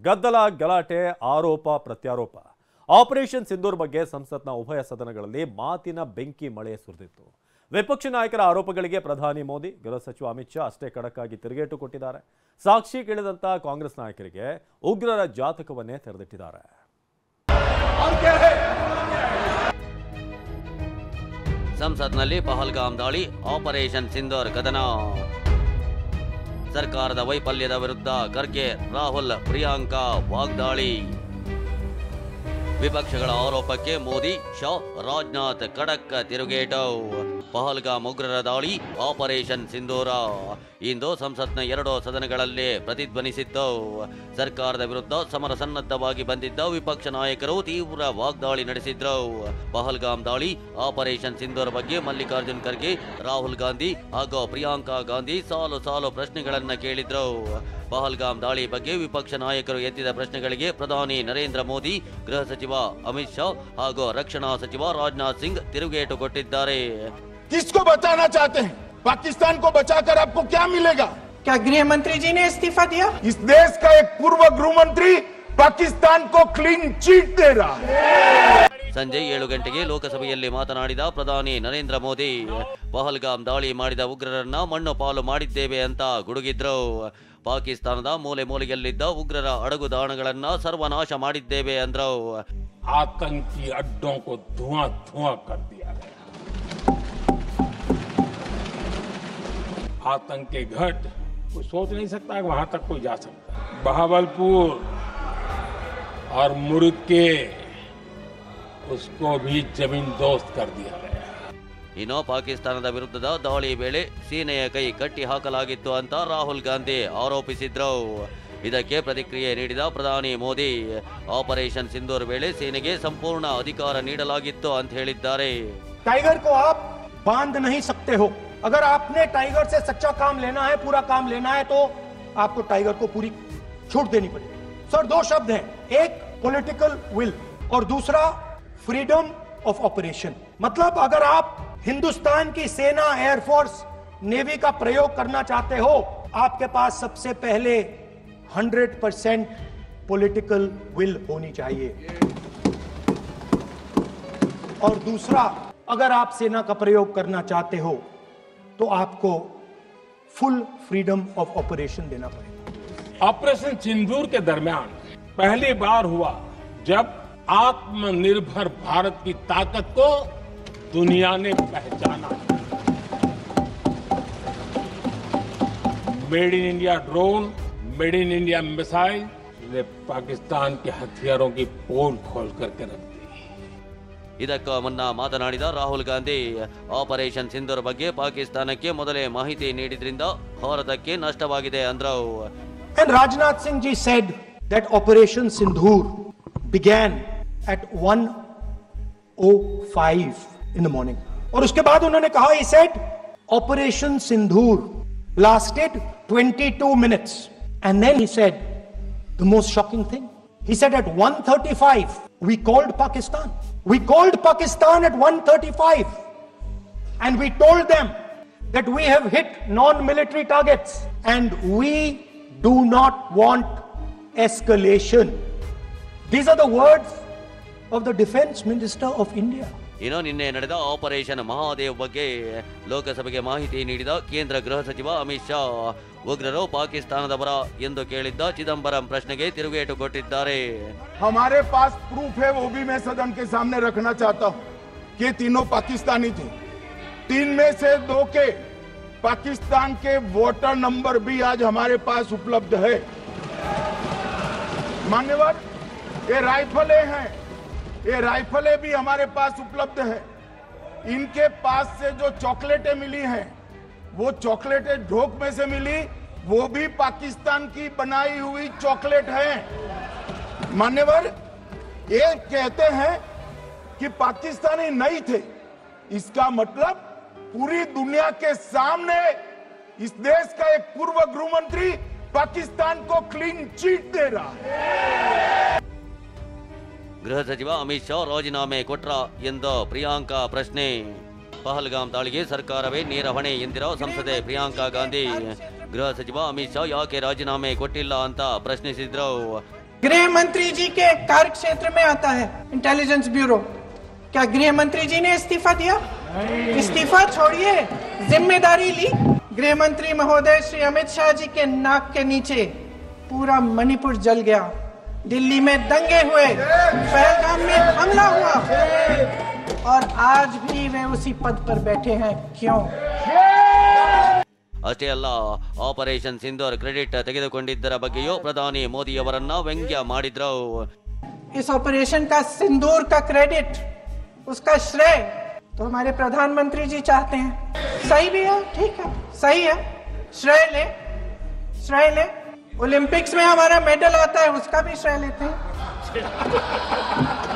ಗದ್ದಲ ಗಲಾಟೆ ಆರೋಪ ಪ್ರತ್ಯಾರೋಪ ಆಪರೇಷನ್ ಸಿಂಧೂರ್ ಬಗ್ಗೆ ಸಂಸತ್ನ ಉಭಯ ಸದನಗಳಲ್ಲಿ ಮಾತಿನ ಬೆಂಕಿ ಮಳೆ ಸುರಿದಿತ್ತು. ವಿಪಕ್ಷ ನಾಯಕರ ಆರೋಪಗಳಿಗೆ ಪ್ರಧಾನಿ ಮೋದಿ, ಗೃಹ ಸಚಿವ ಅಮಿತ್ ಶಾ ಅಷ್ಟೇ ಖಡಕ್ ಆಗಿ ತಿರುಗೇಟು ಕೊಟ್ಟಿದ್ದಾರೆ. ಸಾಕ್ಷಿ ಕೇಳಿದಂತ ಕಾಂಗ್ರೆಸ್ ನಾಯಕರಿಗೆ ಉಗ್ರರ ಜಾತಕವನ್ನೇ ತೆರೆದಿಟ್ಟಿದ್ದಾರೆ. ಸಂಸತ್ನಲ್ಲಿ ಪಹಲ್ಗಾಮ್ ದಾಳಿ, ಆಪರೇಷನ್ ಸಿಂಧೂರ್ ಕದನ. ಸರ್ಕಾರದ ವೈಫಲ್ಯದ ವಿರುದ್ಧ ಖರ್ಗೆ, ರಾಹುಲ್, ಪ್ರಿಯಾಂಕಾ ವಾಗ್ದಾಳಿ. ವಿಪಕ್ಷಗಳ ಆರೋಪಕ್ಕೆ ಮೋದಿ, ಶಾ, ರಾಜನಾಥ್ ಖಡಕ್ ತಿರುಗೇಟು. ಪಹಲ್ಗಾಮ್ ಉಗ್ರರ ದಾಳಿ, ಆಪರೇಷನ್ ಸಿಂಧೂರ ಇಂದು ಸಂಸತ್ನ ಎರಡೂ ಸದನಗಳಲ್ಲಿ ಪ್ರತಿಧ್ವನಿಸಿತ್ತು. ಸರ್ಕಾರದ ವಿರುದ್ಧ ಸಮರ ಸನ್ನದ್ಧವಾಗಿ ಬಂದಿದ್ದ ವಿಪಕ್ಷ ನಾಯಕರು ತೀವ್ರ ವಾಗ್ದಾಳಿ ನಡೆಸಿದ್ರು. ಪಹಲ್ಗಾಮ್ ದಾಳಿ, ಆಪರೇಷನ್ ಸಿಂಧೂರ್ ಬಗ್ಗೆ ಮಲ್ಲಿಕಾರ್ಜುನ್ ಖರ್ಗೆ, ರಾಹುಲ್ ಗಾಂಧಿ ಹಾಗೂ ಪ್ರಿಯಾಂಕಾ ಗಾಂಧಿ ಸಾಲು ಸಾಲು ಪ್ರಶ್ನೆಗಳನ್ನ ಕೇಳಿದ್ರು. ಪಹಲ್ಗಾಮ್ ದಾಳಿ ಬಗ್ಗೆ ವಿಪಕ್ಷ ನಾಯಕರು ಎತ್ತಿದ ಪ್ರಶ್ನೆಗಳಿಗೆ ಪ್ರಧಾನಿ ನರೇಂದ್ರ ಮೋದಿ, ಗೃಹ ಸಚಿವ ಅಮಿತ್ ಶಾ ಹಾಗೂ ರಕ್ಷಣಾ ಸಚಿವ ರಾಜನಾಥ್ ಸಿಂಗ್ ತಿರುಗೇಟು ಕೊಟ್ಟಿದ್ದಾರೆ. किसको बचाना चाहते हैं? पाकिस्तान को बचाकर आपको क्या मिलेगा? क्या गृह मंत्री जी ने इस्तीफा दिया? इस देश का एक पूर्व गृह मंत्री पाकिस्तान को क्लीन चिट दे रहा है. ಸಂಜೆ 7 ಗಂಟೆಗೆ ಲೋಕಸಭೆಯಲ್ಲಿ ಮಾತನಾಡಿದ ಪ್ರಧಾನಿ ನರೇಂದ್ರ ಮೋದಿ, ಪಹಲ್ಗಾಮ್ ದಾಳಿ ಮಾಡಿದ ಉಗ್ರರನ್ನ ಮಣ್ಣು ಪಾಲು ಮಾಡಿದ್ದೇವೆ ಅಂತ ಗುಡುಗಿದ್ರು. ಪಾಕಿಸ್ತಾನದ ಮೂಲೆ ಮೂಲೆಯಲ್ಲಿದ್ದ ಉಗ್ರರ ಅಡಗುದಾಣಗಳನ್ನ ಸರ್ವನಾಶ ಮಾಡಿದ್ದೇವೆ ಅಂದ್ರು. आतंकी अड्डों को धुआं धुआं कर दिया गया. आतंक के घट कोई सोच नहीं सकता कि वहां तक कोई जा सकता है. बहावलपुर और मुर्ग के उसको भी जमीन दोस्त कर दिया गया. ಇನ್ನು ಪಾಕಿಸ್ತಾನದ ವಿರುದ್ಧದ ದಾಳಿ ವೇಳೆ ಸೇನೆಯ ಕೈ ಕಟ್ಟಿ ಹಾಕಲಾಗಿತ್ತು ಅಂತ ರಾಹುಲ್ ಗಾಂಧಿ ಆರೋಪಿಸಿದ್ರು. ಇದಕ್ಕೆ ಪ್ರತಿಕ್ರಿಯೆ ನೀಡಿದ ಪ್ರಧಾನಿ ಮೋದಿ, ಆಪರೇಷನ್ ಸಿಂಧೂರ್ ವೇಳೆ ಸೇನೆಗೆ ಸಂಪೂರ್ಣ ಅಧಿಕಾರ ನೀಡಲಾಗಿತ್ತು ಅಂತ ಹೇಳಿದ್ದಾರೆ. टाइगर को आप बांध नहीं सकते हो. अगर आपने टाइगर से सच्चा काम लेना है, पूरा काम लेना है, तो आपको टाइगर को पूरी छूट देनी पड़ेगी. सर, दो शब्द हैं, एक पॉलिटिकल विल और दूसरा फ्रीडम ऑफ ऑपरेशन. मतलब अगर आप हिंदुस्तान की सेना, एयरफोर्स, नेवी का प्रयोग करना चाहते हो, आपके पास सबसे पहले 100% पॉलिटिकल विल होनी चाहिए. और दूसरा, अगर आप सेना का प्रयोग करना चाहते हो तो आपको फुल फ्रीडम ऑफ ऑपरेशन देना पड़ेगा. ऑपरेशन सिंदूर के दरमियान पहली बार हुआ जब आत्मनिर्भर भारत की ताकत को दुनिया ने पहचाना. Made in India drone, made in India missile ने पाकिस्तान के हथियारों की पोल खोल करके रख दी. ಇದಕ್ಕೂ ಮುನ್ನ ಮಾತನಾಡಿದ ರಾಹುಲ್ ಗಾಂಧಿ, ಆಪರೇಷನ್ ಸಿಂಧೂರ್ ಬಗ್ಗೆ ಪಾಕಿಸ್ತಾನಕ್ಕೆ ಮೊದಲೇ ಮಾಹಿತಿ ನೀಡಿದ್ರಿಂದ ಭಾರತಕ್ಕೆ ನಷ್ಟವಾಗಿದೆ ಅಂದ್ರು. And Rajnath Singh ji said that Operation Sindhur began at 1:05 in the morning. और उसके बाद उन्होंने कहा, he said Operation Sindhur lasted 22 minutes. And then he said the most shocking thing. He said at 1:35 we called Pakistan. We called Pakistan at 1:35 and we told them that we have hit non-military targets and we do not want escalation. These are the words of the Defense Minister of India. ಇನ್ನು ನಿನ್ನೆ ನಡೆದ operation Mahadev ಬಗ್ಗೆ ಲೋಕಸಭೆಗೆ ಮಾಹಿತಿ ನೀಡಿದ ಕೇಂದ್ರ ಗೃಹ ಸಚಿವ ಅಮಿತ್ ಶಾ, ಉಗ್ರರು ಪಾಕಿಸ್ತಾನದವರ ಎಂದು ಕೇಳಿದ್ದ ಚಿದಂಬರಂ ಪ್ರಶ್ನೆಗೆ ತಿರುಗೇಟು ಕೊಟ್ಟಿದ್ದಾರೆ. हमारे पास प्रूफ है, वो भी मैं सदन के सामने रखना चाहता हूं कि तीनों पाकिस्तानी थे. 3 में से 2 के पाकिस्तान के वोटर नंबर भी आज हमारे पास उपलब्ध है. मान्यवर, ये राइफलें हैं, ये राइफलें भी हमारे पास उपलब्ध है. इनके पास से जो चॉकलेटें मिली हैं, वो चॉकलेटें ढोक में से मिली, वो भी पाकिस्तान की बनाई हुई चॉकलेट है. मान्यवर, ये कहते हैं कि पाकिस्तानी नहीं थे. इसका मतलब पूरी दुनिया के सामने इस देश का एक पूर्व गृह मंत्री पाकिस्तान को क्लीन चिट दे रहा है. ಗೃಹ ಸಚಿವ ಅಮಿತ್ ಶಾ ರಾಜೀನಾಮೆ ಕೊಟ್ರ ಎಂದು ಪ್ರಿಯಾಂಕಾ ಪ್ರಶ್ನೆ. ಪಹಲ್ಗಾಮ್ ದಾಳಿಗೆ ಸರ್ಕಾರವೇ ನೇರ ಹೊಣೆ ಎಂದಿರೋ ಸಂಸದೆ ಪ್ರಿಯಾಂಕಾ ಗಾಂಧಿ ಗೃಹ ಸಚಿವ ಅಮಿತ್ ಶಾ ಯಾಕೆ ರಾಜೀನಾಮೆ ಕೊಟ್ಟಿಲ್ಲ ಅಂತ ಪ್ರಶ್ನಿಸಿದ್ರು. गृह मंत्री जी के कार्य क्षेत्र में आता है इंटेलिजेंस ब्यूरो। क्या गृह मंत्री जी ने इस्तीफा दिया? इस्तीफा छोड़िए, जिम्मेदारी ली। गृह मंत्री महोदय श्री अमित शाह जी के नाक के नीचे पूरा मणिपुर जल गया, दिल्ली में दंगे हुए, पहलगाम में हमला हुआ, और आज भी वे उसी पद पर बैठे हैं। क्यों? ಅಷ್ಟೇ ಅಲ್ಲ, ಆಪರೇಷನ್ ಸಿಂಧೂರ್ ಕ್ರೆಡಿಟ್ ತೆಗೆದುಕೊಂಡಿದ್ದರ ಬಗ್ಗೆಯೂ ಪ್ರಧಾನಿ ಮೋದಿಯವರನ್ನ ವ್ಯಂಗ್ಯ ಮಾಡಿದ್ರು. इस ऑपरेशन का सिंदूर का क्रेडिट, उसका श्रेय तो हमारे प्रधानमंत्री जी चाहते हैं। सही भी है, ठीक है, सही है, श्रेय ले, श्रेय ले। ओलंपिक्स में हमारा मेडल आता है, उसका भी श्रेय लेते हैं,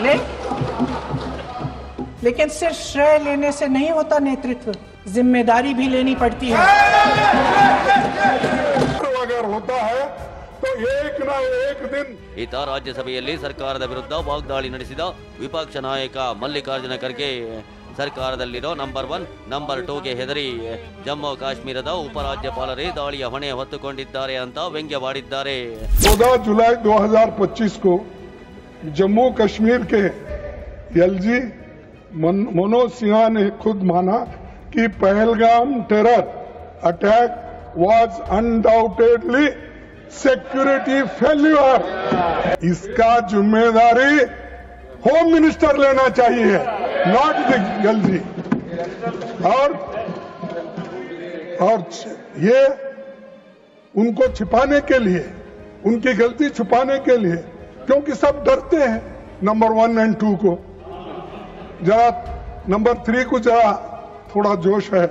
ले। लेकिन सिर्फ श्रेय लेने से नहीं होता नेतृत्व, जिम्मेदारी भी लेनी पड़ती है। अगर होता है तो एक ना एक दिन ಈತ ರಾಜ್ಯಸಭೆಯಲ್ಲಿ ಸರ್ಕಾರದ ವಿರುದ್ಧ ವಾಗ್ದಾಳಿ ನಡೆಸಿದ ವಿಪಕ್ಷ ನಾಯಕ ಮಲ್ಲಿಕಾರ್ಜುನ ಖರ್ಗೆ ಸರ್ಕಾರದಲ್ಲಿರೋ ನಂಬರ್ 1, ನಂಬರ್ 2ಗೆ ಹೆದರಿ ಜಮ್ಮು ಕಾಶ್ಮೀರದ ಉಪರಾಜ್ಯಪಾಲರೇ ದಾಳಿಯ ಹೊಣೆ ಹೊತ್ತುಕೊಂಡಿದ್ದಾರೆ ಅಂತ ವ್ಯಂಗ್ಯವಾಡಿದ್ದಾರೆ. 14 जुलाई 2025 को जम्मू कश्मीर के एलजी मनोज सिन्हा ने खुद माना कि Pahalgam terror attack was undoubtedly security failure. इसका जिम्मेदारी होम मिनिस्टर लेना चाहिए, नॉट द एलजी। और ये उनको छिपाने के लिए, उनकी गलती छुपाने के लिए, क्योंकि सब डरते हैं नंबर 1 और 2 को, जरा नंबर 3 को जरा थोड़ा जोश है,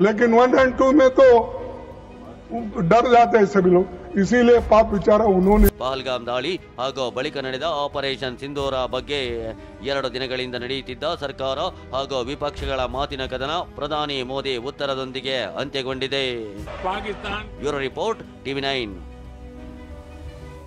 लेकिन 1 और 2 में तो डर जाते हैं सभी लोग, इसीलिए पाप विचारा उन्होंने. ಪಹಲ್ಗಾಮ್ ದಾಳಿ ಹಾಗೂ ಬಳಿಕ ನಡೆದ ಆಪರೇಷನ್ ಸಿಂಧೂರ ಬಗ್ಗೆ 2 ದಿನಗಳಿಂದ ನಡೆಯುತ್ತಿದ್ದ ಸರ್ಕಾರ ಹಾಗೂ ವಿಪಕ್ಷಗಳ ಮಾತಿನ ಕದನ ಪ್ರಧಾನಿ ಮೋದಿ ಉತ್ತರದೊಂದಿಗೆ ಅಂತ್ಯಗೊಂಡಿದೆ. Bureau report, TV9.